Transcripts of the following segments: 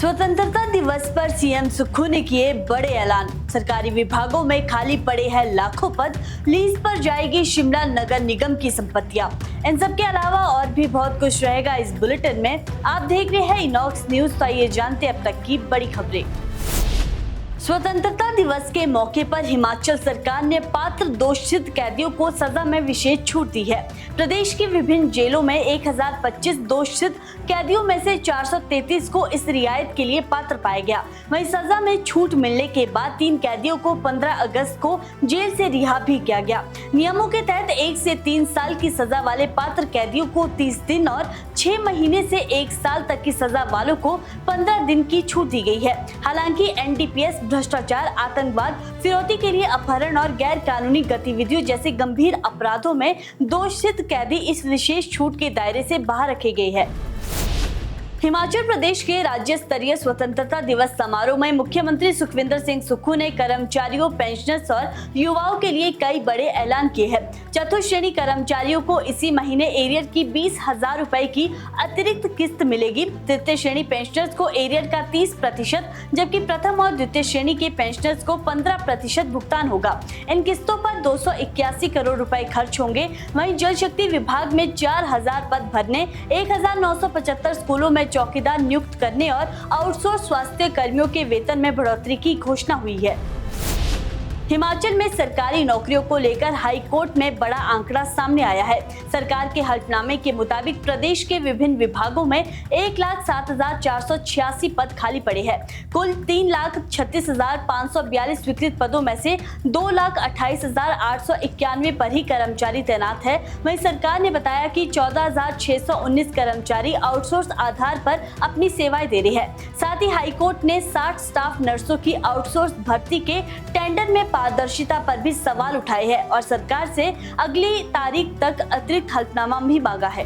स्वतंत्रता दिवस पर सीएम सुक्खू ने किए बड़े ऐलान। सरकारी विभागों में खाली पड़े हैं लाखों पद, लीज पर जाएगी शिमला नगर निगम की संपत्तियां। इन सब के अलावा और भी बहुत कुछ रहेगा इस बुलेटिन में। आप देख रहे हैं इनॉक्स न्यूज, तो आइए जानते हैं अब तक की बड़ी खबरें। स्वतंत्रता दिवस के मौके पर हिमाचल सरकार ने पात्र दोषित कैदियों को सजा में विशेष छूट दी है। प्रदेश की विभिन्न जेलों में 1025 दोषित कैदियों में से 433 को इस रियायत के लिए पात्र पाया गया। वहीं सजा में छूट मिलने के बाद 3 कैदियों को 15 अगस्त को जेल से रिहा भी किया गया। नियमों के तहत 1 से 3 साल की सजा वाले पात्र कैदियों को 30 दिन और 6 महीने से 1 साल तक की सजा वालों को 15 दिन की छूट दी गई है। हालांकि एनडीपीएस भ्रष्टाचार, आतंकवाद, फिरौती के लिए अपहरण और गैर कानूनी गतिविधियों जैसे गंभीर अपराधों में दोषित कैदी इस विशेष छूट के दायरे से बाहर रखे गए हैं। हिमाचल प्रदेश के राज्य स्तरीय स्वतंत्रता दिवस समारोह में मुख्यमंत्री सुखविंदर सिंह सुक्खू ने कर्मचारियों, पेंशनर्स और युवाओं के लिए कई बड़े ऐलान किए हैं। चतुर्थ श्रेणी कर्मचारियों को इसी महीने एरियर की 20,000 रुपए की अतिरिक्त किस्त मिलेगी। तृतीय श्रेणी पेंशनर्स को एरियर का 30%, जबकि प्रथम और द्वितीय श्रेणी के पेंशनर्स को 15% भुगतान होगा। इन किस्तों पर 281 करोड़ रुपए खर्च होंगे। वहीं जल शक्ति विभाग में 4,000 पद भरने, 1,975 स्कूलों में चौकीदार नियुक्त करने और आउटसोर्स स्वास्थ्य कर्मियों के वेतन में बढ़ोतरी की घोषणा हुई है। हिमाचल में सरकारी नौकरियों को लेकर हाई कोर्ट में बड़ा आंकड़ा सामने आया है। सरकार के हल्फनामे के मुताबिक प्रदेश के विभिन्न विभागों में 1,07,486 पद खाली पड़े हैं। कुल 3,36,542 स्वीकृत पदों में से 2,28,891 पर ही कर्मचारी तैनात है। वहीं सरकार ने बताया कि 14,619 कर्मचारी आउटसोर्स आधार पर अपनी सेवाएं दे रहे हैं। साथ ही हाईकोर्ट ने 60 स्टाफ नर्सों की आउटसोर्स भर्ती के टेंडर में पारदर्शिता पर भी सवाल उठाए हैं और सरकार से अगली तारीख तक अतिरिक्त हल्फनामा भी मांगा है।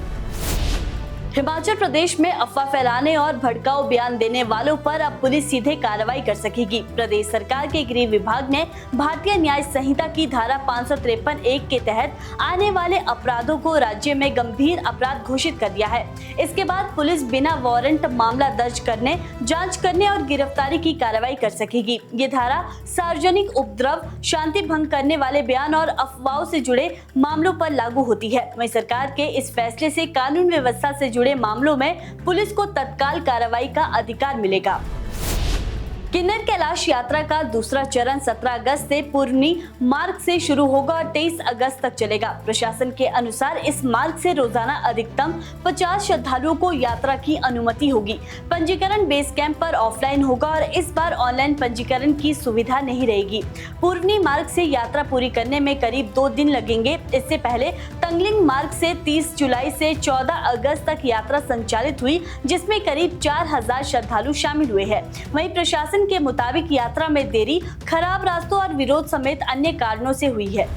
हिमाचल प्रदेश में अफवाह फैलाने और भड़काऊ बयान देने वालों पर अब पुलिस सीधे कार्रवाई कर सकेगी। प्रदेश सरकार के गृह विभाग ने भारतीय न्याय संहिता की धारा 553(1) के तहत आने वाले अपराधों को राज्य में गंभीर अपराध घोषित कर दिया है। इसके बाद पुलिस बिना वारंट मामला दर्ज करने, जांच करने और गिरफ्तारी की कार्रवाई कर सकेगी। ये धारा सार्वजनिक उपद्रव, शांति भंग करने वाले बयान और अफवाहों से जुड़े मामलों पर लागू होती है। वहीं सरकार के इस फैसले से कानून व्यवस्था से जुड़े मामलों में पुलिस को तत्काल कार्रवाई का अधिकार मिलेगा। किन्नर कैलाश यात्रा का दूसरा चरण 17 अगस्त से पुरनी मार्ग से शुरू होगा और 23 अगस्त तक चलेगा। प्रशासन के अनुसार इस मार्ग से रोजाना अधिकतम 50 श्रद्धालुओं को यात्रा की अनुमति होगी। पंजीकरण बेस कैंप पर ऑफलाइन होगा और इस बार ऑनलाइन पंजीकरण की सुविधा नहीं रहेगी। पुरनी मार्ग से यात्रा पूरी करने में करीब 2 दिन लगेंगे। इससे पहले तंगलिंग मार्ग से 30 जुलाई से 14 अगस्त तक यात्रा संचालित हुई, जिसमें करीब 4,000 श्रद्धालु शामिल हुए हैं। वहीं प्रशासन के मुताबिक यात्रा में देरी, खराब रास्तों और विरोध समेत अन्य कारणों से हुई है।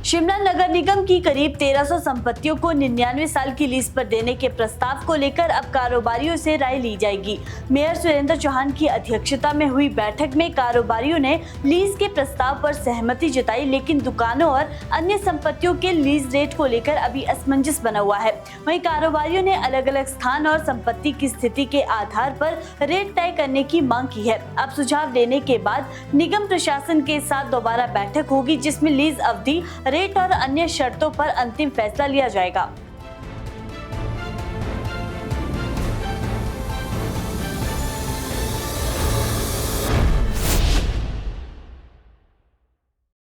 शिमला नगर निगम की करीब 1300 संपत्तियों को 99 साल की लीज पर देने के प्रस्ताव को लेकर अब कारोबारियों से राय ली जाएगी। मेयर सुरेंद्र चौहान की अध्यक्षता में हुई बैठक में कारोबारियों ने लीज के प्रस्ताव पर सहमति जताई, लेकिन दुकानों और अन्य संपत्तियों के लीज रेट को लेकर अभी असमंजस बना हुआ है। वहीं कारोबारियों ने अलग अलग स्थान और संपत्ति की स्थिति के आधार पर रेट तय करने की मांग की है। अब सुझाव लेने के बाद निगम प्रशासन के साथ दोबारा बैठक होगी, जिसमें लीज अवधि, रेट और अन्य शर्तों पर अंतिम फैसला लिया जाएगा।